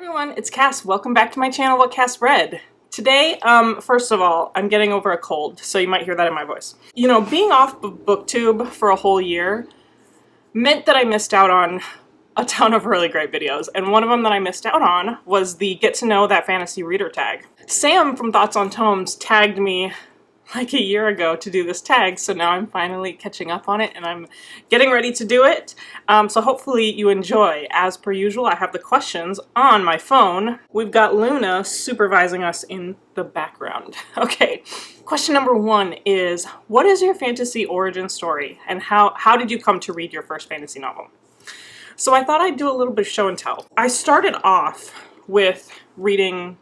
everyone, it's Cass. Welcome back to my channel, What Cass Read. Today, first of all, I'm getting over a cold, so you might hear that in my voice. You know, being off of BookTube for a whole year meant that I missed out on a ton of really great videos, and one of them that I missed out on was the Get to Know That Fantasy Reader tag. Sam from Thoughts on Tomes tagged me like a year ago to do this tag, so now I'm finally catching up on it and I'm getting ready to do it. So hopefully you enjoy. As per usual, I have the questions on my phone. We've got Luna supervising us in the background. Okay, question number one is, what is your fantasy origin story and how did you come to read your first fantasy novel? So I thought I'd do a little bit of show and tell. I started off with reading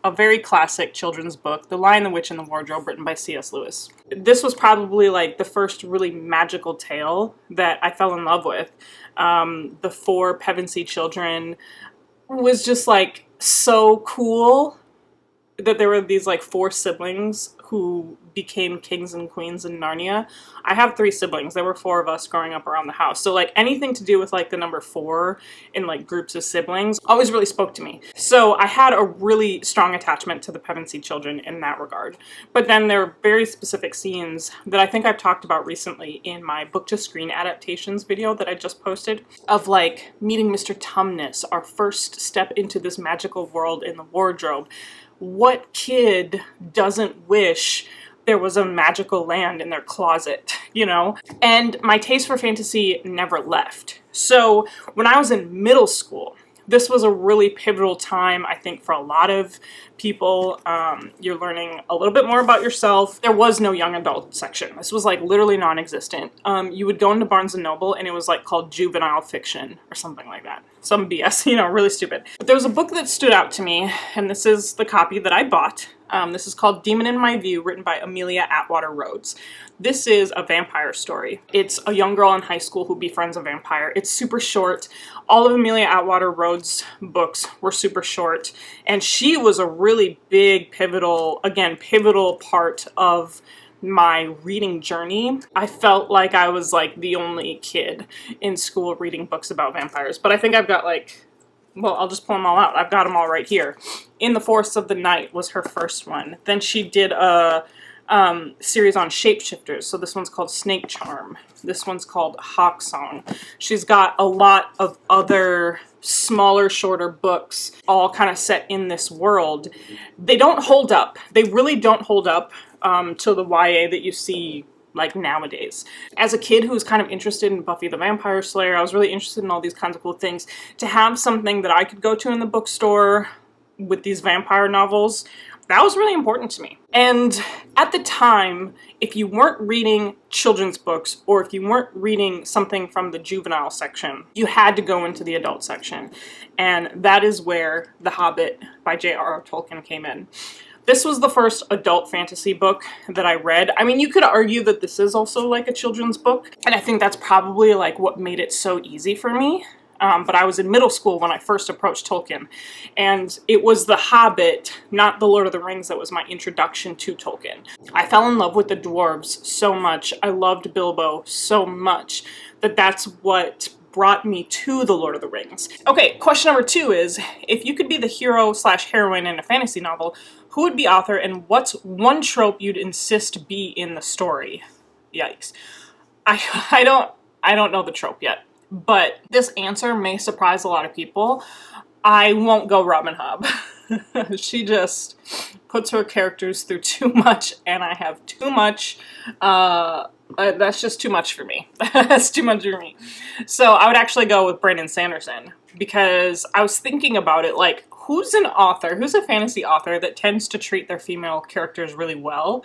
a very classic children's book, The Lion, the Witch, and the Wardrobe, written by C.S. Lewis. This was probably like the first really magical tale that I fell in love with. The four Pevensey children was just like so cool that there were these like four siblings who became kings and queens in Narnia. I have three siblings. There were four of us growing up around the house. So like anything to do with like the number four in like groups of siblings always really spoke to me. So I had a really strong attachment to the Pevensey children in that regard. But then there are very specific scenes that I think I've talked about recently in my book to screen adaptations video that I just posted of like meeting Mr. Tumnus, our first step into this magical world in the wardrobe. What kid doesn't wish there was a magical land in their closet, you know? And my taste for fantasy never left. So when I was in middle school, this was a really pivotal time, I think, for a lot of people. You're learning a little bit more about yourself. There was no young adult section. This was like literally non-existent. You would go into Barnes & Noble and it was like called Juvenile Fiction or something like that. Some BS, you know, really stupid. But there was a book that stood out to me, and this is the copy that I bought. This is called Demon in My View, written by Amelia Atwater Rhodes. This is a vampire story. It's a young girl in high school who befriends a vampire. It's super short. All of Amelia Atwater Rhodes' books were super short, and she was a really big, pivotal part of my reading journey. I felt like I was like the only kid in school reading books about vampires, but I think I've got like, well, I'll just pull them all out. I've got them all right here. In the Forests of the Night was her first one. Then she did a series on shapeshifters. So this one's called Snake Charm. This one's called Hawk Song. She's got a lot of other smaller, shorter books all kind of set in this world. They don't hold up. They really don't hold up to the YA that you see like nowadays. As a kid who was kind of interested in Buffy the Vampire Slayer, I was really interested in all these kinds of cool things. To have something that I could go to in the bookstore with these vampire novels, that was really important to me. And at the time, if you weren't reading children's books or if you weren't reading something from the juvenile section, you had to go into the adult section. And that is where The Hobbit by J.R.R. Tolkien came in. This was the first adult fantasy book that I read. I mean, you could argue that this is also like a children's book, and I think that's probably like what made it so easy for me. But I was in middle school when I first approached Tolkien, and it was The Hobbit, not The Lord of the Rings, that was my introduction to Tolkien. I fell in love with the dwarves so much. I loved Bilbo so much that that's what brought me to The Lord of the Rings. Okay, question number two is, if you could be the hero slash heroine in a fantasy novel, who would be author and what's one trope you'd insist be in the story? Yikes. I don't know the trope yet, but this answer may surprise a lot of people. I won't go Robin Hobb. She just puts her characters through too much, and I have too much. That's just too much for me. That's too much for me. So I would actually go with Brandon Sanderson, because I was thinking about it, like, who's an author, who's a fantasy author that tends to treat their female characters really well?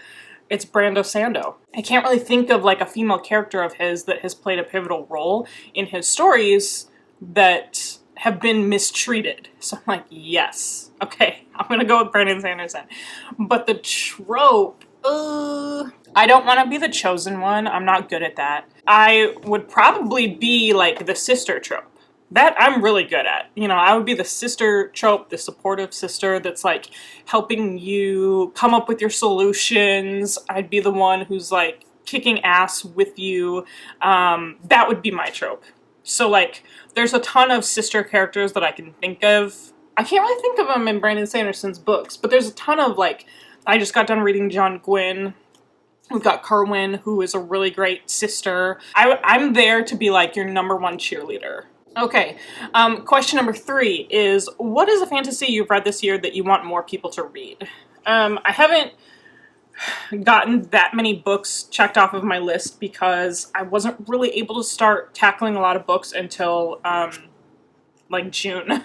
It's Brando Sando. I can't really think of like a female character of his that has played a pivotal role in his stories that have been mistreated. So I'm like, yes. Okay, I'm gonna go with Brandon Sanderson. But the trope, I don't want to be the chosen one. I'm not good at that. I would probably be like the sister trope. That I'm really good at. You know, I would be the sister trope, the supportive sister that's like helping you come up with your solutions. I'd be the one who's like kicking ass with you. That would be my trope. So like, there's a ton of sister characters that I can think of. I can't really think of them in Brandon Sanderson's books, but there's a ton of, like, I just got done reading John Gwynne. We've got Kerwin, who is a really great sister. I'm there to be like your #1 cheerleader. Okay, question number 3 is, what is a fantasy you've read this year that you want more people to read? I haven't gotten that many books checked off of my list because I wasn't really able to start tackling a lot of books until like June.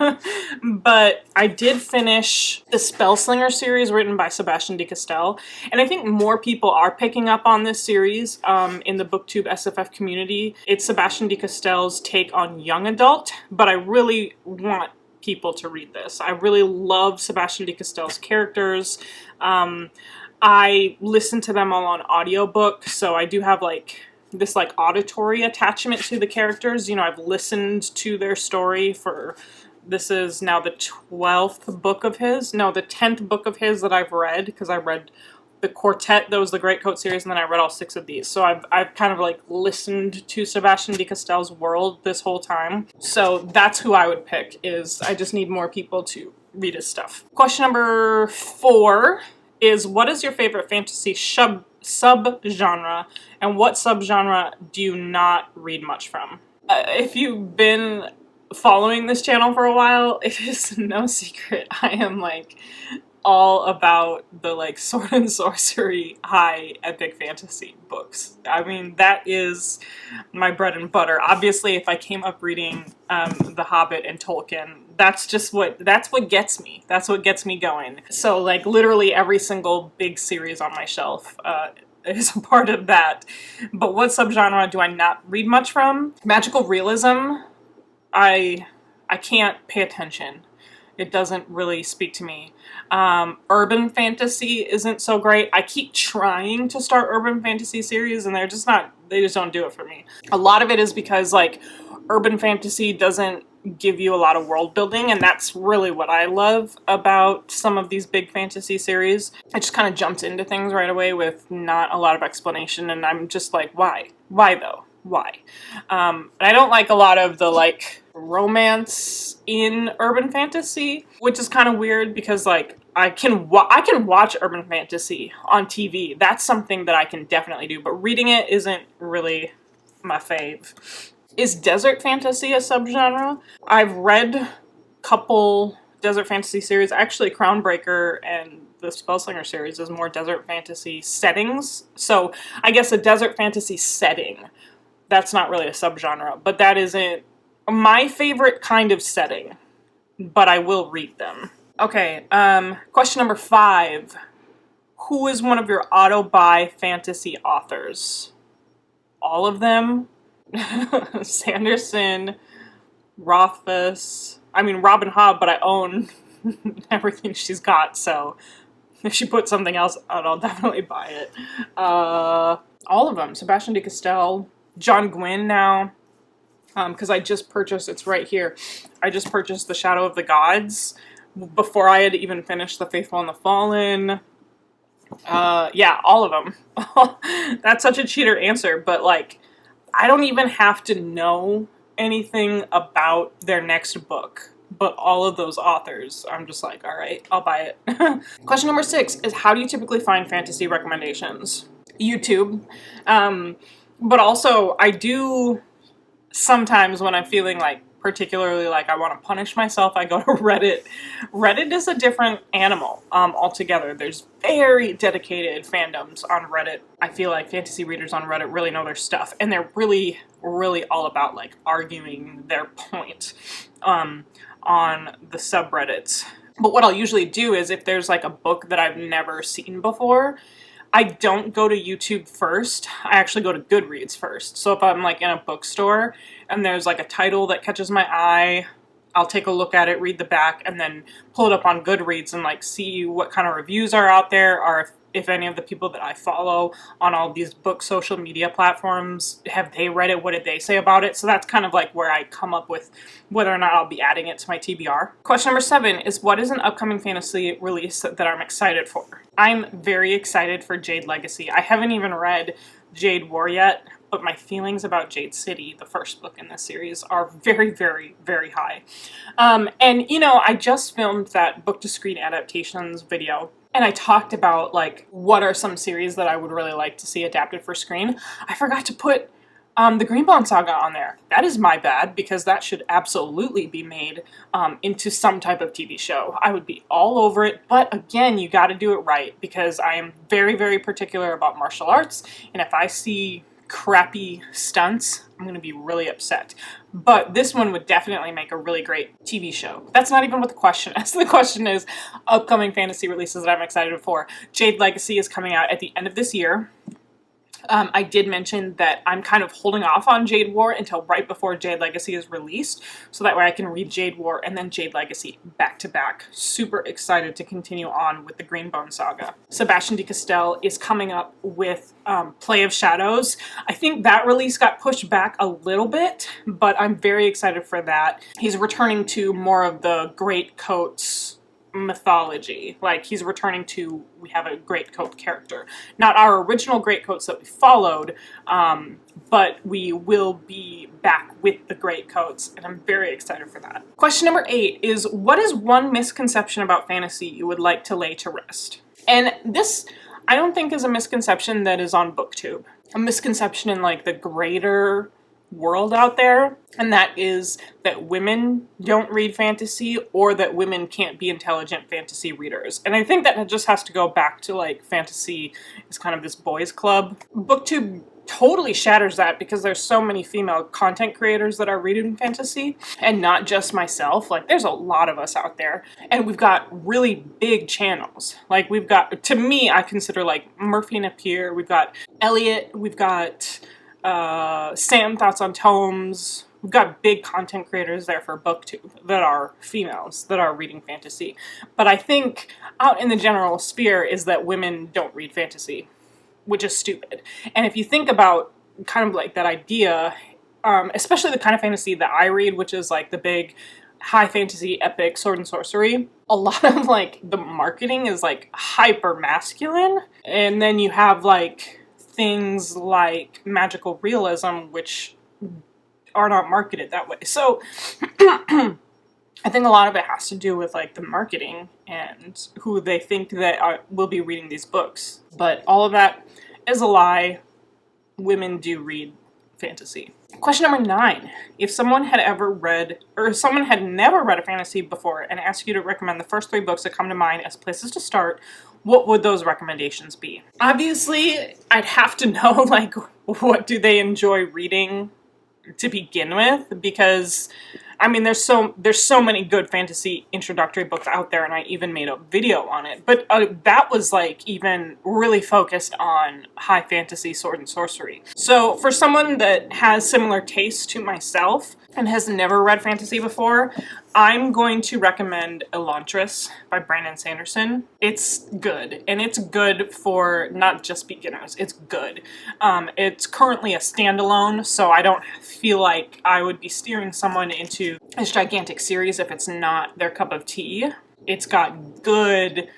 But I did finish the Spellslinger series written by Sebastian de Castell, and I think more people are picking up on this series in the BookTube SFF community. It's Sebastian de Castell's take on young adult, but I really want people to read this. I really love Sebastian de Castell's characters. I listen to them all on audiobook, so I do have like this like auditory attachment to the characters. You know, I've listened to their story for, this is now the 12th book of his, no, the 10th book of his that I've read, because I read the Quartet, that was the Great Coat series, and then I read all 6 of these. So I've kind of like listened to Sebastian de Castell's world this whole time. So that's who I would pick, is I just need more people to read his stuff. Question number 4 is, what is your favorite fantasy subgenre, and what subgenre do you not read much from? If you've been following this channel for a while, it is no secret I am like all about the like sword and sorcery high epic fantasy books. I mean, that is my bread and butter. Obviously, if I came up reading The Hobbit and Tolkien, that's what gets me. That's what gets me going. So like literally every single big series on my shelf is a part of that. But what subgenre do I not read much from? Magical realism, I can't pay attention. It doesn't really speak to me. Urban fantasy isn't so great. I keep trying to start urban fantasy series and they just don't do it for me. A lot of it is because like urban fantasy doesn't give you a lot of world building, and that's really what I love about some of these big fantasy series. I just kind of jumped into things right away with not a lot of explanation, and I'm just like, why? Why though? Why? And I don't like a lot of the like romance in urban fantasy, which is kind of weird because like I can watch urban fantasy on TV. That's something that I can definitely do, but reading it isn't really my fave. Is desert fantasy a subgenre? I've read a couple desert fantasy series. Actually, Crownbreaker and the Spellslinger series is more desert fantasy settings. So I guess a desert fantasy setting, that's not really a subgenre, but that isn't my favorite kind of setting, but I will read them. Okay, question number 5. Who is one of your auto-buy fantasy authors? All of them? Sanderson, Rothfuss, I mean Robin Hobb, but I own everything she's got, so if she puts something else out, I'll definitely buy it. All of them. Sebastian de Castell, John Gwynne now, because I just purchased, it's right here, I just purchased The Shadow of the Gods before I had even finished The Faithful and the Fallen. Yeah, all of them. That's such a cheater answer, but like, I don't even have to know anything about their next book, but all of those authors, I'm just like, all right, I'll buy it. Question number 6 is, how do you typically find fantasy recommendations? YouTube. But also, I do sometimes when I'm feeling like particularly like I want to punish myself, I go to Reddit. Reddit is a different animal altogether. There's very dedicated fandoms on Reddit. I feel like fantasy readers on Reddit really know their stuff, and they're really, really all about like arguing their point on the subreddits. But what I'll usually do is if there's like a book that I've never seen before, I don't go to YouTube first. I actually go to Goodreads first. So if I'm like in a bookstore and there's like a title that catches my eye, I'll take a look at it, read the back, and then pull it up on Goodreads and like see what kind of reviews are out there, or if any of the people that I follow on all these book social media platforms, have they read it? What did they say about it? So that's kind of like where I come up with whether or not I'll be adding it to my TBR. Question number 7 is, what is an upcoming fantasy release that I'm excited for? I'm very excited for Jade Legacy. I haven't even read Jade War yet, but my feelings about Jade City, the first book in this series, are very, very, very high. And, you know, I just filmed that book to screen adaptations video, and I talked about, like, what are some series that I would really like to see adapted for screen. I forgot to put the Greenbone Saga on there. That is my bad, because that should absolutely be made into some type of TV show. I would be all over it, but again, you gotta do it right, because I am very, very particular about martial arts, and if I see crappy stunts, I'm gonna be really upset. But this one would definitely make a really great TV show. That's not even what the question is. The question is upcoming fantasy releases that I'm excited for. Jade Legacy is coming out at the end of this year. I did mention that I'm kind of holding off on Jade War until right before Jade Legacy is released, so that way I can read Jade War and then Jade Legacy back to back. Super excited to continue on with the Greenbone Saga. Sebastian de Castell is coming up with Play of Shadows. I think that release got pushed back a little bit, but I'm very excited for that. He's returning to more of the Great Coats mythology. Like, he's returning to, we have a Greatcoat character. Not our original Greatcoats that we followed, but we will be back with the Greatcoats, and I'm very excited for that. Question number 8 is, what is one misconception about fantasy you would like to lay to rest? And this, I don't think, is a misconception that is on BookTube. A misconception in, like, the greater world out there, and that is that women don't read fantasy, or that women can't be intelligent fantasy readers. And I think that just has to go back to, like, fantasy is kind of this boys club. BookTube totally shatters that, because there's so many female content creators that are reading fantasy, and not just myself. Like, there's a lot of us out there, and we've got really big channels. Like, we've got, to me, I consider, like, Murphy and Appear, we've got Elliot, we've got Sam Thoughts on Tomes. We've got big content creators there for BookTube that are females that are reading fantasy. But I think out in the general sphere is that women don't read fantasy, which is stupid. And if you think about kind of like that idea, especially the kind of fantasy that I read, which is like the big high fantasy epic sword and sorcery, a lot of like the marketing is like hyper masculine. And then you have like things like magical realism, which are not marketed that way. So I think a lot of it has to do with like the marketing and who they think that will be reading these books. But all of that is a lie. Women do read fantasy. Question number 9. If someone had ever read, or if someone had never read a fantasy before and asked you to recommend the first 3 books that come to mind as places to start, what would those recommendations be? Obviously, I'd have to know, like, what do they enjoy reading to begin with, because I mean, there's so many good fantasy introductory books out there, and I even made a video on it. But that was like even really focused on high fantasy sword and sorcery. So for someone that has similar tastes to myself and has never read fantasy before, I'm going to recommend Elantris by Brandon Sanderson. It's good, and it's good for not just beginners. It's good. It's currently a standalone, so I don't feel like I would be steering someone into this gigantic series if it's not their cup of tea. It's got good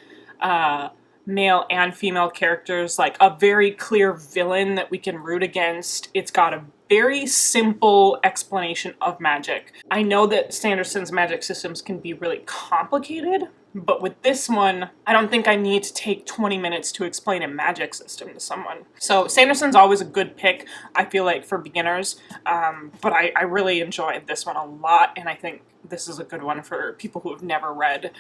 male and female characters, like a very clear villain that we can root against. It's got a very simple explanation of magic. I know that Sanderson's magic systems can be really complicated, but with this one, I don't think I need to take 20 minutes to explain a magic system to someone. So Sanderson's always a good pick, I feel like, for beginners, but I really enjoyed this one a lot, and I think this is a good one for people who have never read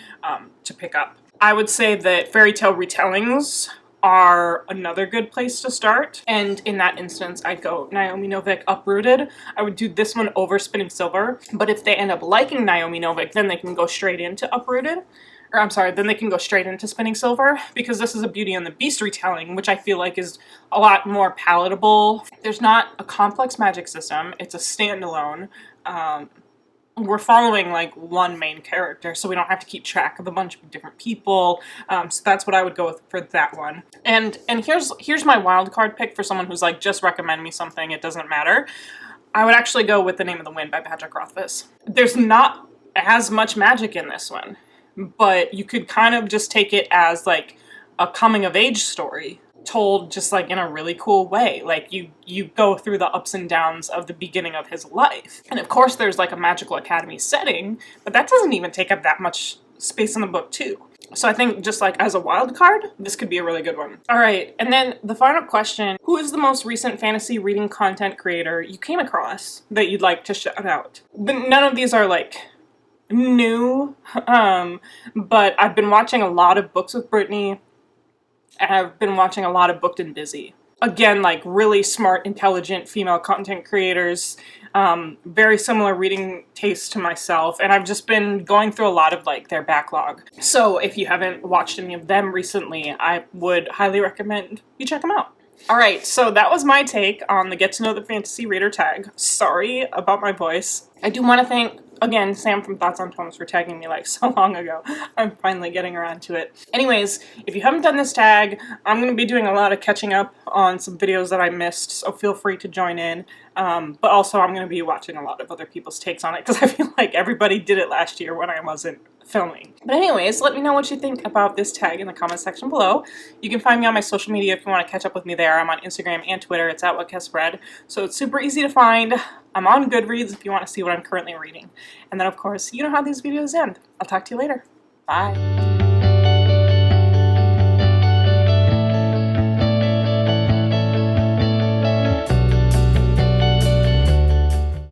to pick up. I would say that fairy tale retellings are another good place to start, and in that instance I'd go Naomi Novik Uprooted. I would do this one over Spinning Silver, but if they end up liking Naomi Novik, then they can go straight into Uprooted. Or I'm sorry, then they can go straight into Spinning Silver, because this is a Beauty and the Beast retelling, which I feel like is a lot more palatable. There's not a complex magic system, it's a standalone. We're following like one main character, so we don't have to keep track of a bunch of different people. So that's what I would go with for that one. And here's my wild card pick for someone who's like, just recommend me something, it doesn't matter. I would actually go with The Name of the Wind by Patrick Rothfuss. There's not as much magic in this one, but you could kind of just take it as like a coming of age story told just like in a really cool way. Like you go through the ups and downs of the beginning of his life. And of course there's like a magical academy setting, but that doesn't even take up that much space in the book too. So I think just like as a wild card, this could be a really good one. All right, and then the final question, who is the most recent fantasy reading content creator you came across that you'd like to shout out? None of these are like new, but I've been watching a lot of Books with Brittany, and I've been watching a lot of Booked and Busy. Again, like really smart, intelligent female content creators, very similar reading taste to myself, and I've just been going through a lot of like their backlog. So if you haven't watched any of them recently, I would highly recommend you check them out. Alright, so that was my take on the Get to Know the Fantasy Reader tag. Sorry about my voice. I do want to thank, again, Sam from Thoughts on Poems for tagging me like so long ago. I'm finally getting around to it. Anyways, if you haven't done this tag, I'm going to be doing a lot of catching up on some videos that I missed, so feel free to join in. But also I'm going to be watching a lot of other people's takes on it, because I feel like everybody did it last year when I wasn't filming. But anyways, let me know what you think about this tag in the comment section below. You can find me on my social media if you want to catch up with me there. I'm on Instagram and Twitter. It's at whatcassread. So it's super easy to find. I'm on Goodreads if you want to see what I'm currently reading. And then of course, you know how these videos end. I'll talk to you later. Bye.